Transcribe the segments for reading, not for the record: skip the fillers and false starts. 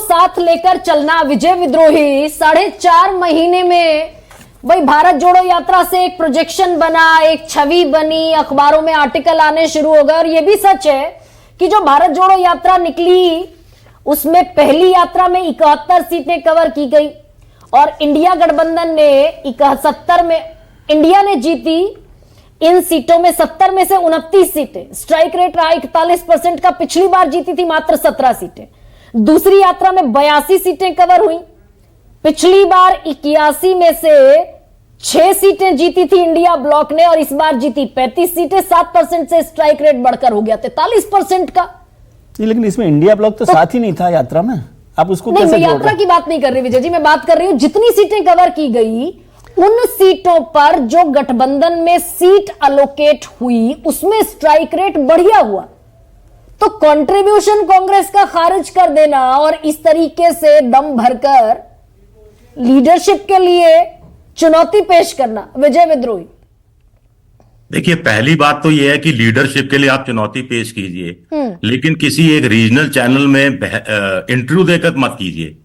साथ लेकर चलना। विजय विद्रोही 4.5 महीने में भाई भारत जोड़ो यात्रा से एक प्रोजेक्शन बना, एक छवि बनी, अखबारों में आर्टिकल आने शुरू हो गए। और यह भी सच है कि जो भारत जोड़ो यात्रा निकली उसमें पहली यात्रा में 71 सीटें कवर की गई और इंडिया गठबंधन ने 71 में इंडिया ने जीती इन सीटों में 70 में से 29 सीटें। स्ट्राइक रेट रहा 41% का, पिछली बार जीती थी मात्र 17 सीटें। दूसरी यात्रा में 82 सीटें कवर हुई, पिछली बार 81 में से 6 सीटें जीती थी इंडिया ब्लॉक ने और इस बार जीती 35 सीटें। 7% से स्ट्राइक रेट बढ़कर हो गया 43% का। लेकिन इसमें इंडिया ब्लॉक तो साथ ही नहीं था यात्रा में, आप उसको नहीं, कैसे मैं यात्रा की बात नहीं कर रही विजय जी, मैं बात कर रही हूं जितनी सीटें कवर की गई उन सीटों पर जो गठबंधन में सीट अलोकेट हुई उसमें स्ट्राइक रेट बढ़िया हुआ। तो कंट्रीब्यूशन कांग्रेस का खारिज कर देना और इस तरीके से दम भरकर लीडरशिप के लिए चुनौती पेश करना, विजय विद्रोही। देखिए, पहली बात तो यह है कि लीडरशिप के लिए आप चुनौती पेश कीजिए, लेकिन किसी एक रीजनल चैनल में इंटरव्यू देकर मत कीजिए।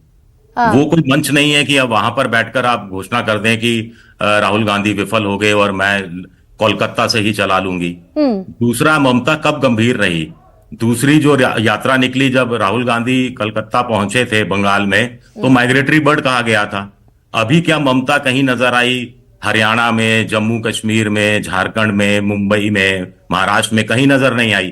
वो कोई मंच नहीं है कि अब वहां पर बैठकर आप घोषणा कर दें कि राहुल गांधी विफल हो गए और मैं कोलकाता से ही चला लूंगी। दूसरा, ममता कब गंभीर रही? दूसरी जो यात्रा निकली जब राहुल गांधी कलकत्ता पहुंचे थे बंगाल में, तो माइग्रेटरी बर्ड कहा गया था। अभी क्या ममता कहीं नजर आई हरियाणा में, जम्मू कश्मीर में, झारखंड में, मुंबई में, महाराष्ट्र में? कहीं नजर नहीं आई।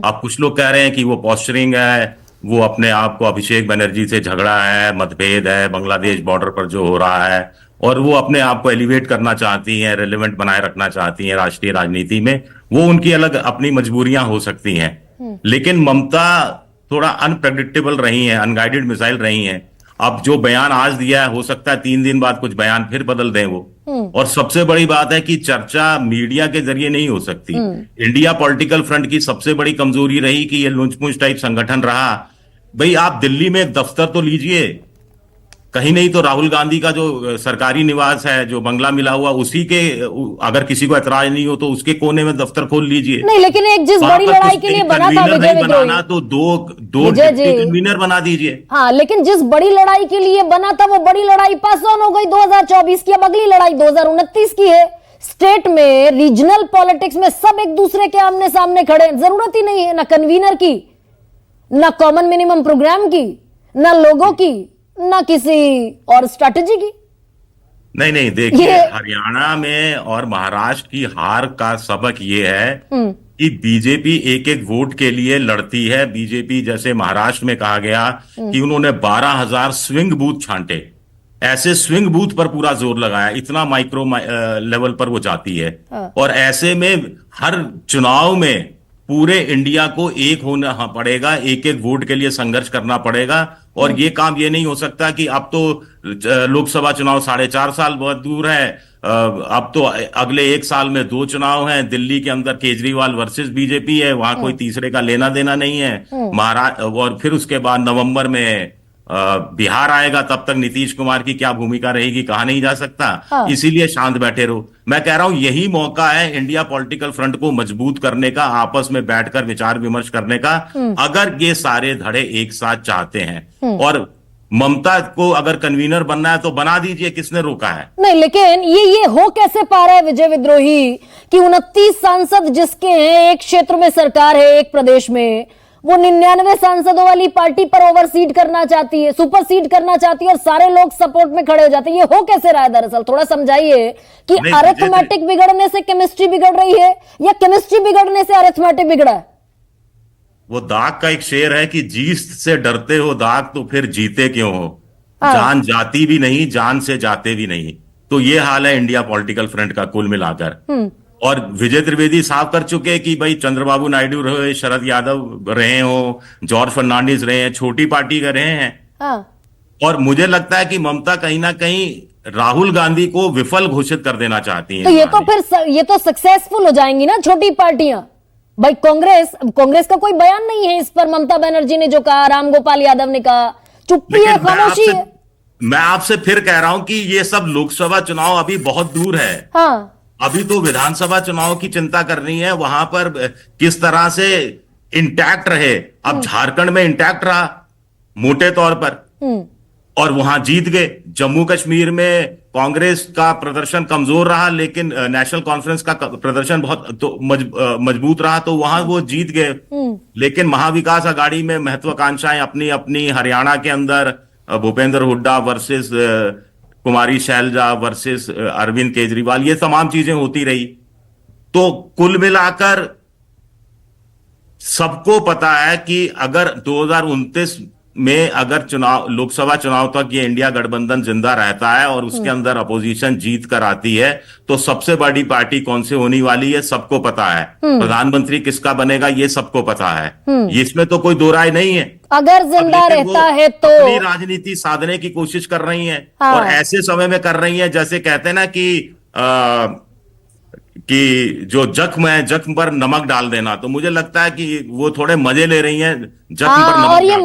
अब कुछ लोग कह रहे हैं कि वो पोस्चरिंग है, वो अपने आप को अभिषेक बनर्जी से झगड़ा है, मतभेद है बांग्लादेश बॉर्डर पर जो हो रहा है, और वो अपने आप को एलिवेट करना चाहती हैं, रेलेवेंट बनाए रखना चाहती हैं राष्ट्रीय राजनीति में। वो उनकी अलग अपनी मजबूरियां हो सकती हैं, लेकिन ममता थोड़ा अनप्रेडिक्टेबल रही हैं, अनगाइडेड मिसाइल रही हैं। अब जो बयान आज दिया है, हो सकता है 3 दिन बाद कुछ बयान फिर बदल दें वो। और सबसे बड़ी बात है कि चर्चा मीडिया के जरिए नहीं हो सकती। इंडिया पॉलिटिकल फ्रंट की सबसे बड़ी कमजोरी रही कि ये लुंचपुंच टाइप संगठन रहा। भाई, आप दिल्ली में एक दफ्तर तो लीजिए, कहीं नहीं तो राहुल गांधी का जो सरकारी निवास है, जो बंगला मिला हुआ, उसी के अगर किसी को एतराज नहीं हो तो उसके कोने में दफ्तर खोल लीजिए। नहीं, लेकिन एक जिस बड़ी लड़ाई के लिए बना था विजय बनाना तो दो कन्वीनर बना दीजिए। हाँ, लेकिन जिस बड़ी लड़ाई के लिए बना था वो बड़ी लड़ाई पास ऑन हो गई 2024 की। अब अगली लड़ाई 2029 की है। स्टेट में रीजनल पॉलिटिक्स में सब एक दूसरे के आमने सामने खड़े हैं। जरूरत ही नहीं है ना कन्वीनर की, ना कॉमन मिनिमम प्रोग्राम की, ना लोगों की, ना किसी और स्ट्रैटेजी की। नहीं, देखिए, हरियाणा में और महाराष्ट्र की हार का सबक ये है कि बीजेपी एक एक वोट के लिए लड़ती है। बीजेपी, जैसे महाराष्ट्र में कहा गया कि उन्होंने 12,000 स्विंग बूथ छांटे, ऐसे स्विंग बूथ पर पूरा जोर लगाया, इतना माइक्रो लेवल पर वो जाती है। और ऐसे में हर चुनाव में पूरे इंडिया को एक होना पड़ेगा, एक एक वोट के लिए संघर्ष करना पड़ेगा। और ये काम ये नहीं हो सकता कि अब तो लोकसभा चुनाव 4.5 साल बहुत दूर है, अब तो अगले 1 साल में 2 चुनाव हैं। दिल्ली के अंदर केजरीवाल वर्सेस बीजेपी है, वहां कोई तीसरे का लेना देना नहीं है। महाराष्ट्र, और फिर उसके बाद नवंबर में बिहार आएगा, तब तक नीतीश कुमार की क्या भूमिका रहेगी कहा नहीं जा सकता। इसीलिए शांत बैठे रहो। मैं कह रहा हूं यही मौका है इंडिया पॉलिटिकल फ्रंट को मजबूत करने का, आपस में बैठकर विचार विमर्श करने का, अगर ये सारे धड़े एक साथ चाहते हैं। और ममता को अगर कन्वीनर बनना है तो बना दीजिए, किसने रोका है? नहीं, लेकिन ये हो कैसे पा रहा है विजय विद्रोही कि 29 सांसद जिसके हैं, एक क्षेत्र में सरकार है, एक प्रदेश में, वो 99 सांसदों वाली पार्टी पर ओवरसीड करना चाहती है, सुपरसीड करना चाहती है और सारे लोग सपोर्ट में खड़े हो जाते हैं। ये हो कैसे रहा है? दरअसल थोड़ा समझाइए कि अरिथमेटिक बिगड़ने से केमिस्ट्री बिगड़ रही है या केमिस्ट्री बिगड़ने से अरिथमेटिक बिगड़ा है? वो दाग का एक शेर है कि जीत से डरते हो दाग तो फिर जीते क्यों हो। जान जाती भी नहीं, जान से जाते भी नहीं। तो ये हाल है इंडिया पॉलिटिकल फ्रंट का कुल मिलाकर। और विजय त्रिवेदी साफ कर चुके हैं कि भाई चंद्रबाबू नायडू रहे, शरद यादव रहे हो, जॉर्ज फर्नांडिस रहे हैं, छोटी पार्टी का रहे हैं। और मुझे लगता है कि ममता कहीं ना कहीं राहुल गांधी को विफल घोषित कर देना चाहती हैं। तो ये तो सक्सेसफुल हो जाएंगी ना छोटी पार्टियां। भाई कांग्रेस का कोई बयान नहीं है इस पर। ममता बनर्जी ने जो कहा, राम गोपाल यादव ने कहा, चुप्पी है, खामोशी है। मैं आपसे फिर कह रहा हूं कि ये सब लोकसभा चुनाव अभी बहुत दूर है। अभी तो विधानसभा चुनाव की चिंता करनी है, वहां पर किस तरह से इंटैक्ट रहे। अब झारखंड में इंटैक्ट रहा, मोटे तौर पर, और वहां जीत गए। जम्मू कश्मीर में कांग्रेस का प्रदर्शन कमजोर रहा, लेकिन नेशनल कॉन्फ्रेंस का प्रदर्शन बहुत मजबूत रहा, तो वहां वो जीत गए। लेकिन महाविकास आघाड़ी में महत्वाकांक्षाएं अपनी अपनी, हरियाणा के अंदर भूपेंद्र हुड्डा वर्सेस कुमारी शैलजा वर्सेस अरविंद केजरीवाल, ये तमाम चीजें होती रही। तो कुल मिलाकर सबको पता है कि अगर 2029 में अगर चुनाव, लोकसभा चुनाव तक ये इंडिया गठबंधन जिंदा रहता है और उसके अंदर अपोजिशन जीत कर आती है, तो सबसे बड़ी पार्टी कौन से होने वाली है सबको पता है। प्रधानमंत्री किसका बनेगा ये सबको पता है, इसमें तो कोई दो राय नहीं है। अगर जिंदा रहता है तो अपनी राजनीति साधने की कोशिश कर रही है, हाँ। और ऐसे समय में कर रही है जैसे कहते हैं ना कि जो जख्म है, जख्म पर नमक डाल देना। तो मुझे लगता है कि वो थोड़े मजे ले रही हैं जख्म पर हाँ, नमक और ये डालने